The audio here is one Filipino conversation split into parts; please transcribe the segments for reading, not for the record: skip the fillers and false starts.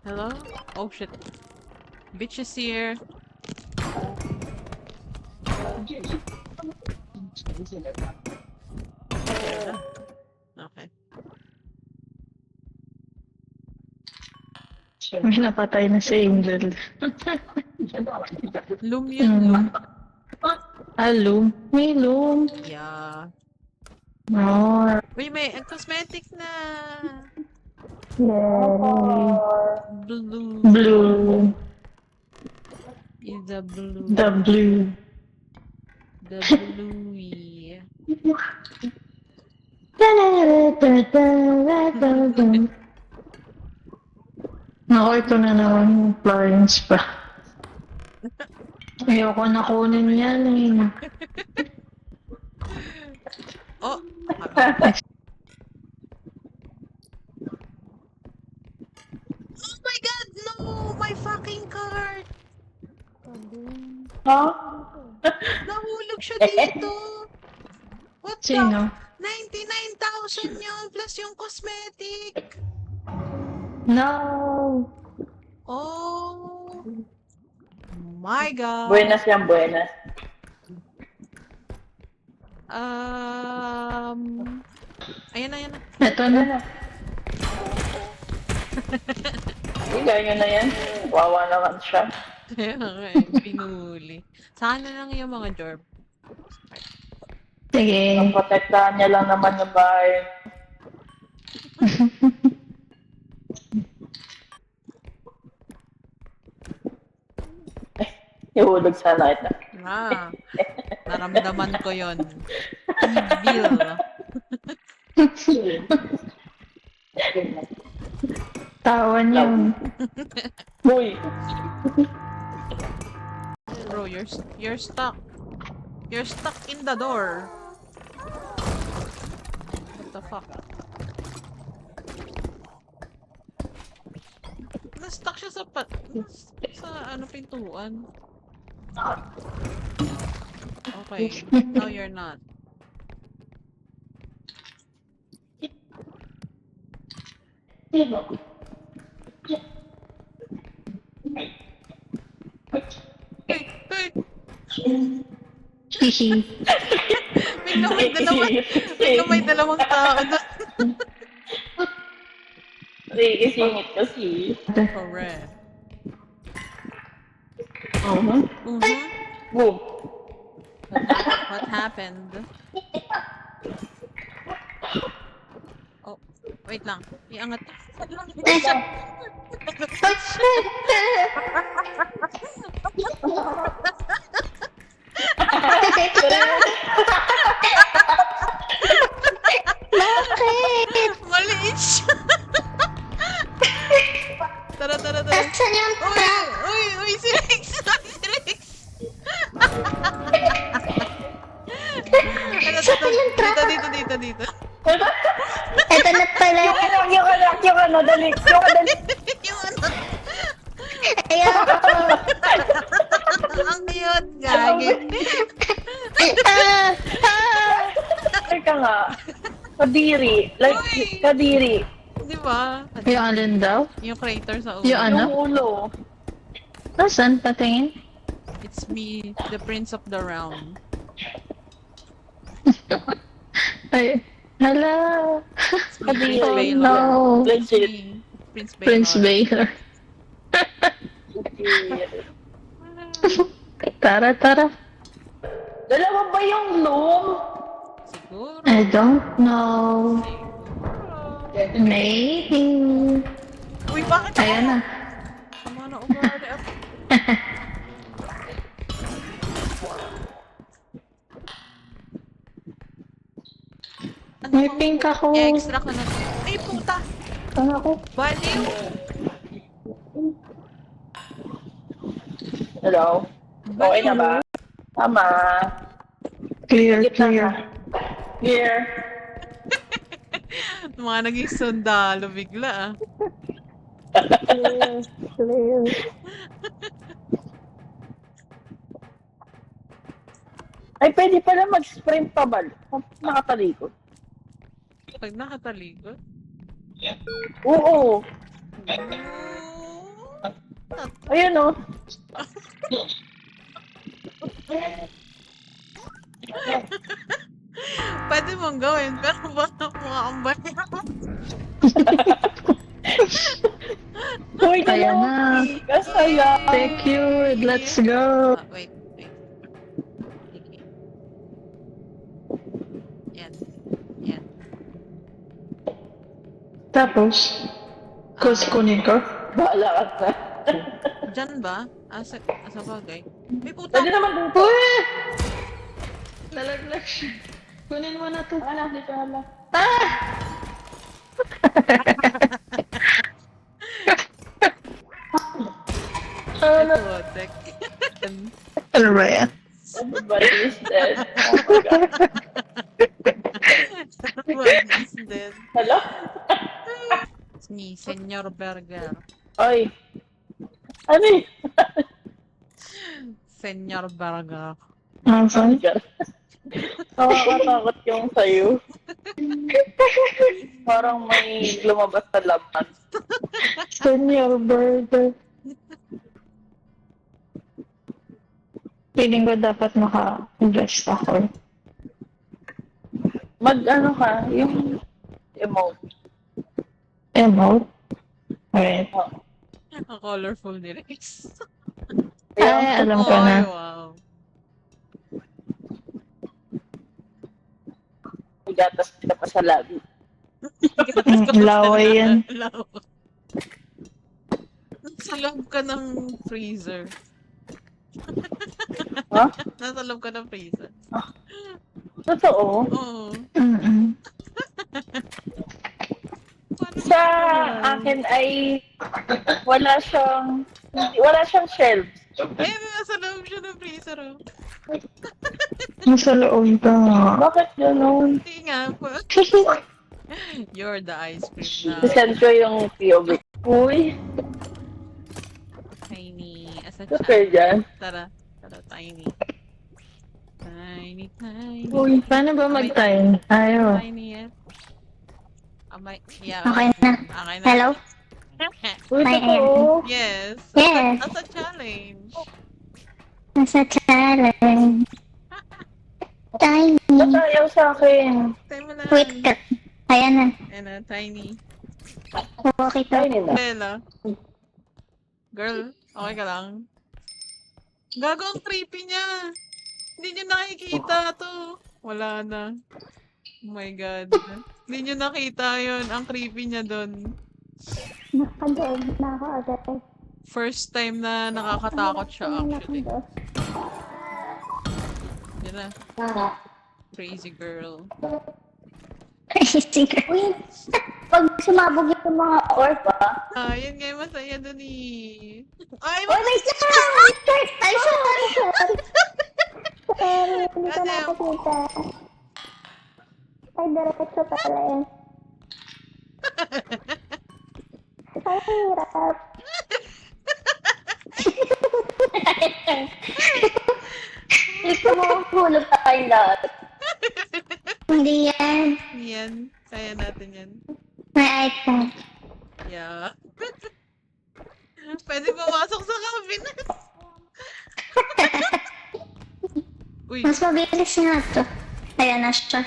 Hello? Oh shit. Bitch is here. Okay. May napatay na si Angel. Loom yun, loom. Loom? May loom. Yeah. Oh, Uy, may cosmetic na. yay. Blue. Blue. The blue. The blue. The bluey. Naku, ito na naman. Florence pa. Ayoko na kunin yan eh. Oh! Oh my god, no! My fucking card! Huh? Nahulog siya dito! What the? Sino? 99,000 yun plus yung cosmetic! No! Oh! My god! Buenas yan, buenas. Ayan na, ayan na. Ito na. Bigay nyo na yan. Wawa naman siya. Kaya nga eh, pinuli. Sana lang yung mga jorb. Sige. Protektahan niya lang naman yung bahay. Ihulog sana ito. Naramdaman ko yon. Evil. Tawa niyo. Uy! Bro, you're stuck. You're stuck in the door. What the fuck? Na-stuck siya sa pintuan. Okay, no you're not. Hey! Hihi. Bigla may dalawang tao doon. Isingit kasi. Correct. Boom! What happened? Oh, wait lang. Iangat. Bakit? Maliit siya. Tara. Asan yung Uy, si Rex! Si Rex! Saan yung trap? Dito. Ito na pala. Yung ano, dali. Yung ano, Ayoko. ang cute, gagi. Teka nga. Kadiri. Like, Uy! kadiri. Di ba? Yung alin daw? Yung crater sa ulo. Yung ano? Yung ulo. Asan? Patingin? It's me, the prince of the realm. Ay, hala. It's me, Prince Oh, Baylor. no. It's Legit. me, Prince Baylor. Prince Baylor. Tara. Dalawa ba yung loom? Siguro. I don't know. Maybe. Uy, bakit ako? Ayan na. Sama na umari ako. Ano May bang pink ako. extra ka na? Ay, puta! Ano ako? Baliw! Hello? Okay na ba? Tama. Clear. Clear. Mga naging sundalo bigla ah. Clear. Ay, pwede pala mag-sprint pa ba? Nakatalikod. Pag nakatalikod. Oo. Oh, Ayun o. Pwede mong gawin, pero baka mukha kang bayan. Uy, Ayan na. Kaloki. Kasaya. Secured. Let's go. Wait, wait. Sige. Yan. Yan. Tapos, kunin ko. Bahala ka na. Diyan ba? Asa bagay? May puta! Pwede naman dito. Uy! Lalaglag siya. Kunin mo na to. Ano, dito na. Ano? Putek. Ano ba yan? Everybody is dead. Oh my God. What is that? Hello? Ni Senyor Burger. Oy. Ano yun? Senyor Burger. Asan? Nakakatakot yung sayo. Parang may lumabas na laban. Senior burger. Feeling ko dapat maka-invest ako. Mag-ano ka, yung emote. Emote? Alright. Oh. Ang colorful ni Rex. Ay, alam ko Ay, na. wow. Gatas ka pa sa labi. Laway yan. Laway. Nasa loob ka ng freezer. Ha? Nasa loob ka ng freezer. Totoo. Oo. Mm-mm. Paano Sa ba? akin ay wala siyang shelves. Eh, nasa loob siya ng freezer, oh. Nasa loob ka nga. Bakit gano'n? Hindi nga po. You're the ice cream na. Send ko yung POV. Uy, Tiny. Asa super chat. dyan. Tara. Tara, Tiny. Tiny, tiny. Uy, paano ba mag-time? Ayaw. Tiny yan. Amay. Yeah. Okay na. Okay na. Hello? Uy, May totoo. Yes. Yes. As a challenge. Nasa challenge. Tiny. Ba't ayaw sa akin? Tayo mo na. Wait ka. Ayan na. Ayan na, Tiny. Okay to. Ay, nila. Bella. Girl, okay ka lang? Gago ang creepy niya. Hindi niyo nakikita to. Wala na. Oh my God. Hindi niyo nakita yon. Ang creepy niya doon. Nakadog na ako agad. First time na nakakatakot siya actually. Yan na. Crazy girl. Crazy girl. Uy, pag sumabog yung mga orb Ah, yun nga yung masaya doon eh. Ay, Uy, wait lang! Wait lang! Ay, sorry! Sorry, hindi ko Ano? nakakita. Ay, diretso pala eh. Ay, hirap. Ito mo, hulog na kayo lahat. Hindi yan. yan. Kaya natin yan. May iPad. Yeah. Pwede pumasok sa cabinet. Uy, Mas mabilis nga to. Ayan na siya.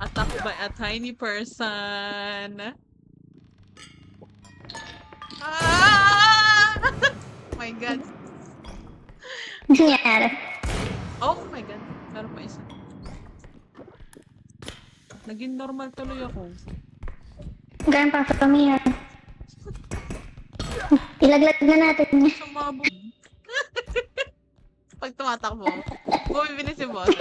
attack by a tiny person. Ah! Oh my God. Nangyari. Oh my God. Meron pa isa. Naging normal tuloy ako. Ganun pa sa pamilya. Ilaglag na natin niya. Sumabog. Pag tumatakbo, bumibili si boses.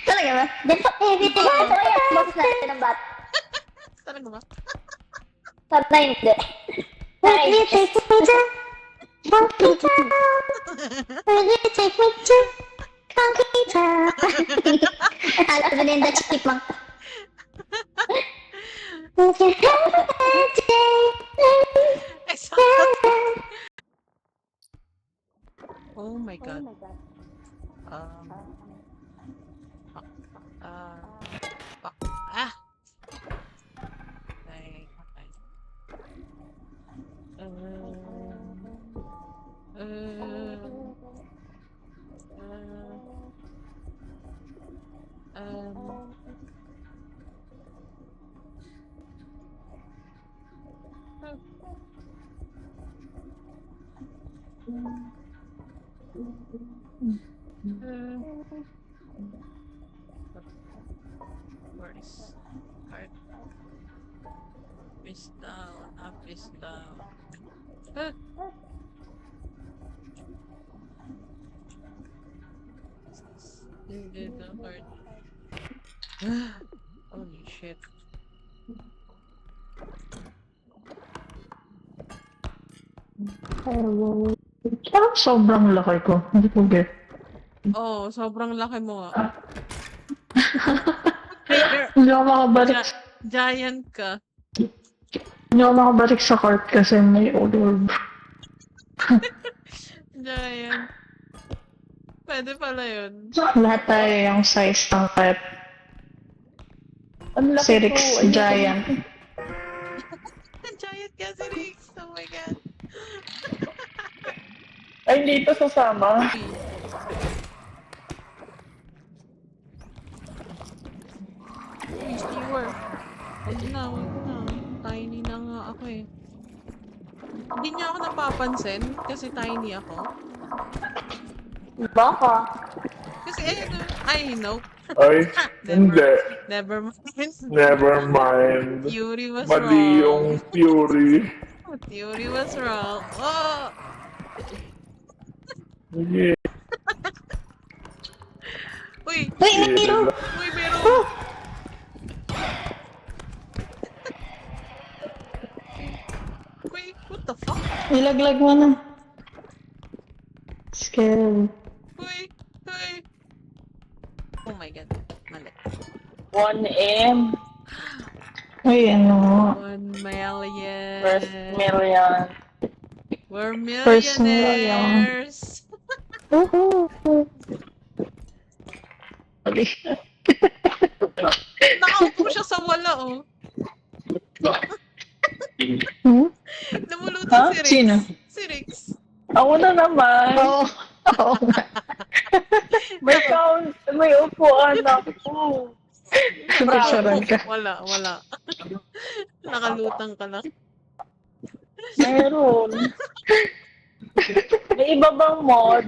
Talaga ba? Di pa, di pa. Box natin ang bat. Talaga ba? Sana hindi. Will you take me to Funky Town? Will you take me to Funky Town? Alam mo din the chipmunk. If you have a bad day, Oh my God. Fuck. Ah! Okay, okay. Nice. Heart. Is down. Up is down. Ah! Hindi the heart. Ah! Holy shit. Parang sobrang laki ko. Hindi ko get. Oh, sobrang laki mo nga. Hindi ako makabalik. Giant ka. Hindi ako makabalik sa cart kasi may orb. Giant. Pwede pala yun. Lahat tayo yung size ng cart. Ang laki Si Rix, ko. Ayun. giant. Giant ka si Rix. Oh my god. Ay, hindi ito sasama. Uy, Stewer. Huwag na, huwag na. Tiny na nga ako eh. Hindi niya ako napapansin kasi tiny ako. Baka. Kasi ayun, I know. Ay, hindi. Never mind. Never mind. Theory was Mali wrong. yung theory. Theory was wrong. Oh! Yeah. Uy! Uy, meron! Uy, meron! Uy, what the fuck? Ilaglag mo na. Scared. Uy! Uy! Oh my god. Mali. 1M. Uy, ano. 1 million. First million. We're First million. millionaires. Mali. Nakaupo siya sa wala, oh. Hmm? Namuluto Ha? si Rix. Sino? Si Rix. Ako na naman. Oo. Oo nga. May count. May upuan ako. Picturean ka. Wala, wala. Nakalutang ka lang. Meron. May iba bang mod?